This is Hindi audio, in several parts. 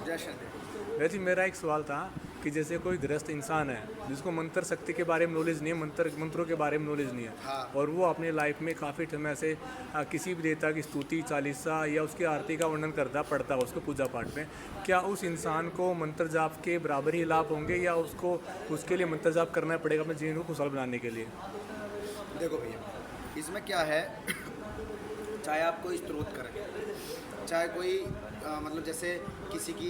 जय श्री। वैसे ही मेरा एक सवाल था कि जैसे कोई गृहस्थ इंसान है जिसको मंत्र शक्ति के बारे में नॉलेज नहीं है, मंत्रों के बारे में नॉलेज नहीं है, हाँ। और वो अपने लाइफ में काफ़ी समय से किसी भी देवता की स्तुति चालीसा या उसकी आरती का वर्णन करता पढ़ता है उसको पूजा पाठ में, क्या उस इंसान को मंत्र जाप के बराबर ही लाभ होंगे या उसको उसके लिए मंत्र जाप करना पड़ेगा अपने जीवन को खुशहाल बनाने के लिए? देखो भैया, इसमें क्या है, चाहे आप कोई स्त्रोत करें, चाहे कोई मतलब जैसे किसी की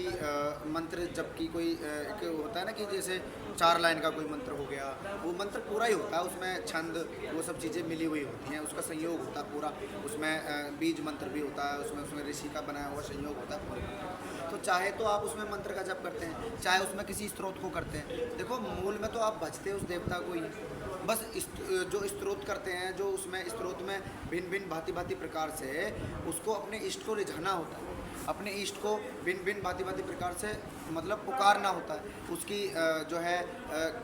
मंत्र जप की कोई एक होता है ना कि जैसे 4 लाइन का कोई मंत्र हो गया, वो मंत्र पूरा ही होता है, उसमें छंद वो सब चीज़ें मिली हुई होती हैं, उसका संयोग होता है पूरा, उसमें बीज मंत्र भी होता है, उसमें उसमें ऋषि का बनाया हुआ संयोग होता है पूरा। तो चाहे तो आप उसमें मंत्र का जप करते हैं, चाहे उसमें किसी स्त्रोत को करते हैं, देखो मूल में तो आप भजते उस देवता को ही, बस जो स्त्रोत करते हैं, जो उसमें स्त्रोत में भिन्न भिन्न भांति भांति प्रकार से उसको अपने इष्ट को रिझाना होता है, अपने इष्ट को भिन्न भिन्न भांति भांति प्रकार से मतलब पुकारना होता है, उसकी जो है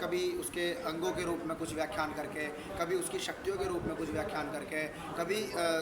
कभी उसके अंगों के रूप में कुछ व्याख्यान करके, कभी उसकी शक्तियों के रूप में कुछ व्याख्यान करके, कभी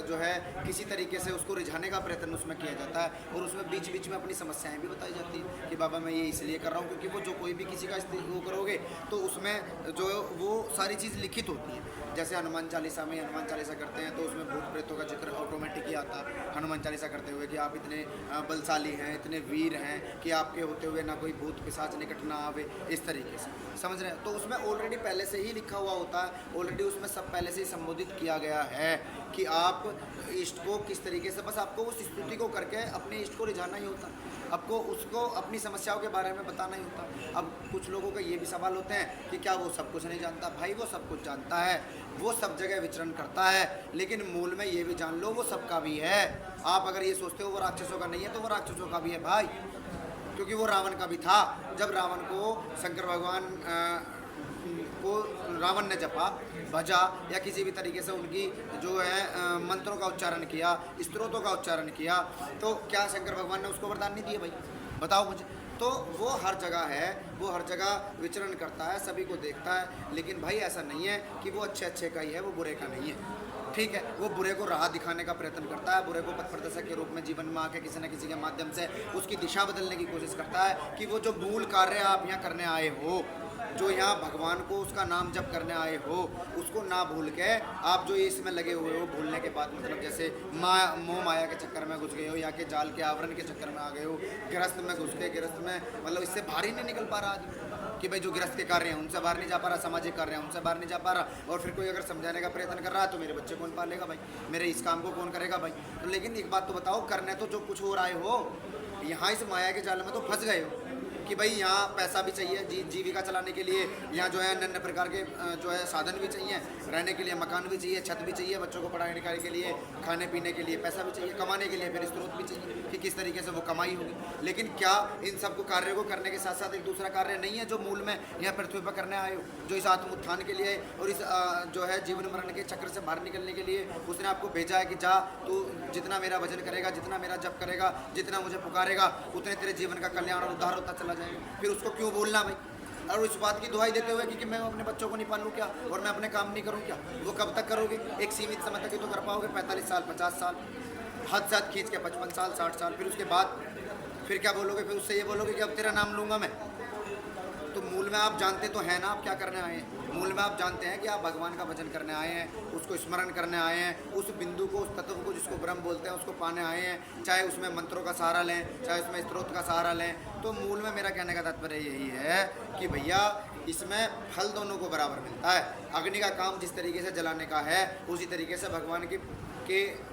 जो है किसी तरीके से उसको रिझाने का प्रयत्न उसमें किया जाता है, और उसमें बीच बीच में अपनी समस्याएं भी बताई जाती हैं कि बाबा मैं ये इसलिए कर रहा हूँ क्योंकि वो जो कोई भी किसी का वो करोगे तो उसमें जो वो सारी चीज़ लिखित होती है। जैसे हनुमान चालीसा में हनुमान चालीसा करते हैं तो उसमें भूत प्रेतों का जिक्र ऑटोमेटिक ही आता है हनुमान चालीसा करते हुए कि आप इतने बलशाली हैं, इतने वीर हैं कि आपके होते हुए ना कोई भूत पिशाच निकट ना आवे, इस तरीके से समझ रहे हैं। तो उसमें ऑलरेडी पहले से ही लिखा हुआ होता है, ऑलरेडी उसमें सब पहले से ही संबोधित किया गया है कि आप इष्ट को किस तरीके से, बस आपको उस स्तुति को करके अपने इष्ट को रिझाना ही होता है, आपको उसको अपनी समस्याओं के बारे में बताना ही होता। अब कुछ लोगों का ये भी सवाल होते हैं कि क्या वो सब कुछ नहीं जानता? भाई वो सब कुछ जानता है, वो सब जगह विचरण करता है, लेकिन मूल में ये भी जान लो वो सबका भी है। आप अगर ये सोचते हो वो राक्षसों का नहीं है तो वो राक्षसों का भी है भाई, क्योंकि वो रावण का भी था। जब रावण को शंकर भगवान को रावण ने जपा, भजा या किसी भी तरीके से उनकी जो है मंत्रों का उच्चारण किया, स्त्रोतों का उच्चारण किया, तो क्या शंकर भगवान ने उसको वरदान नहीं दिए भाई? बताओ मुझे। तो वो हर जगह है, वो हर जगह विचरण करता है, सभी को देखता है, लेकिन भाई ऐसा नहीं है कि वो अच्छे अच्छे का ही है, वो बुरे का नहीं है। ठीक है, वो बुरे को राह दिखाने का प्रयत्न करता है, बुरे को पथ प्रदर्शक के रूप में जीवन में आके किसी न किसी के माध्यम से उसकी दिशा बदलने की कोशिश करता है कि वो जो मूल कार्य आप यहाँ करने आए हो, जो यहाँ भगवान को उसका नाम जप करने आए हो, उसको ना भूल के आप जो इसमें लगे हुए हो, भूलने के बाद मतलब जैसे मोह माया के चक्कर में घुस गए हो, या के जाल के आवरण के चक्कर में आ गए हो, गृहस्थ में घुस के, गृहस्थ में मतलब इससे बाहर ही नहीं निकल पा रहा आदमी कि भाई जो गृहस्थ के कार्य हैं उनसे बाहर नहीं जा पा रहा, सामाजिक कार्य हैं उनसे बाहर नहीं जा पा रहा, और फिर कोई अगर समझाने का प्रयत्न कर रहा है तो मेरे बच्चे कौन पालेगा भाई, मेरे इस काम को कौन करेगा भाई? तो लेकिन एक बात तो बताओ, करने तो जो कुछ हो रहा हो, यहाँ इस माया के जाल में तो फंस गए हो कि भाई यहाँ पैसा भी चाहिए, जीविका चलाने के लिए यहाँ जो है अन्य प्रकार के जो है साधन भी चाहिए, रहने के लिए मकान भी चाहिए, छत भी चाहिए, बच्चों को पढ़ाई लिखाई के लिए, खाने पीने के लिए पैसा भी चाहिए, कमाने के लिए फिर स्रोत भी चाहिए कि किस तरीके से वो कमाई होगी। लेकिन क्या इन सब कार्यों को करने के साथ साथ एक दूसरा कार्य नहीं है जो मूल में यहाँ पृथ्वी पर करने आए हो, जो इस आत्म उत्थान के लिए और इस जो है जीवन मरण के चक्र से बाहर निकलने के लिए उसने आपको भेजा है कि जा तू जितना मेरा भजन करेगा, जितना मेरा जप करेगा, जितना मुझे पुकारेगा, उतने तेरे जीवन का कल्याण और उद्धार होता चला जाएगा। फिर उसको क्यों बोलना भाई? और इस बात की दुहाई देते हुए कि मैं अपने बच्चों को नहीं पालूं क्या, और मैं अपने काम नहीं करूं क्या? वो कब तक करोगे? एक सीमित समय तक ही तो कर पाओगे, 45 साल 50 साल, हद से हद खींच के 55 साल 60 साल, फिर उसके बाद फिर क्या बोलोगे? फिर उससे ये बोलोगे कि अब तेरा नाम लूंगा मैं। तो मूल में आप जानते तो हैं ना आप क्या करने आए हैं, मूल में आप जानते हैं कि आप भगवान का भजन करने आए हैं, उसको स्मरण करने आए हैं, उस बिंदु को, उस तत्व को जिसको ब्रह्म बोलते हैं उसको पाने आए हैं, चाहे उसमें मंत्रों का सहारा लें, चाहे उसमें स्त्रोत का सहारा लें। तो मूल में मेरा कहने का तात्पर्य यही है कि भैया इसमें फल दोनों को बराबर मिलता है। अग्नि का काम जिस तरीके से जलाने का है, उसी तरीके से भगवान के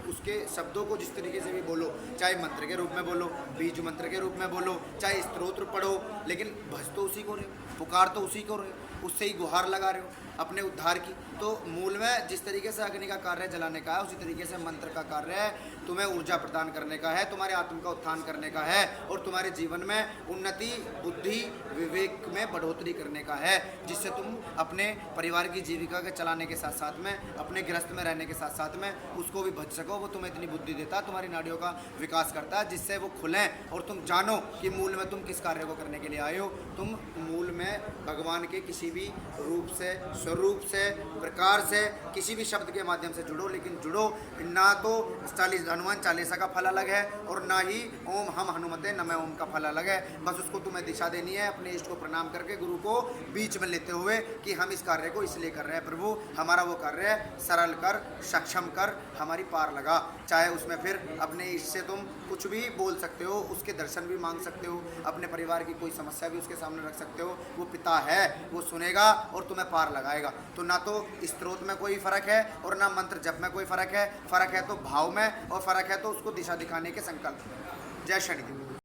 उसके शब्दों को जिस तरीके से भी बोलो, चाहे मंत्र के रूप में बोलो, बीज मंत्र के रूप में बोलो, चाहे स्तोत्र पढ़ो, लेकिन भज तो उसी को रहे हो, पुकार तो उसी को रहे हो, उससे ही गुहार लगा रहे हो अपने उद्धार की। तो मूल में जिस तरीके से अग्नि का कार्य जलाने का है, उसी तरीके से मंत्र का कार्य है तुम्हें ऊर्जा प्रदान करने का है, तुम्हारे आत्म का उत्थान करने का है, और तुम्हारे जीवन में उन्नति, बुद्धि, विवेक में बढ़ोतरी करने का है, जिससे तुम अपने परिवार की जीविका के चलाने के साथ साथ में, अपने गृहस्थ में रहने के साथ साथ में उसको भी भज सको। वो तुम्हें इतनी बुद्धि देता है, तुम्हारी नाड़ियों का विकास करता है, जिससे वो खुलें और तुम जानो कि मूल में तुम किस कार्य को करने के लिए आए हो। तुम मूल में भगवान के किसी भी रूप से स्वरूप से, प्रकार से, किसी भी शब्द के माध्यम से जुड़ो, लेकिन जुड़ो ना तो 40 हनुमान चालीसा का फल अलग है और ना ही ओम हम हनुमते नमः ओम का फल अलग है। बस उसको तुम्हें दिशा देनी है, अपने इष्ट को प्रणाम करके गुरु को बीच में लेते हुए कि हम इस कार्य को इसलिए कर रहे हैं प्रभु, हमारा वो कार्य है, सरल कर, सक्षम कर, हमारी पार लगा। चाहे उसमें फिर अपने इष्ट से तुम कुछ भी बोल सकते हो, उसके दर्शन भी मांग सकते हो, अपने परिवार की कोई समस्या भी उसके सामने रख सकते हो। वो पिता है, वो सुनेगा और तुम्हें पार लगाएगा। तो ना तो स्तोत्र में कोई फर्क है और ना मंत्र जप में कोई फर्क है। फर्क है तो भाव में और फर्क है तो उसको दिशा दिखाने के संकल्प में। जय शनिदेव।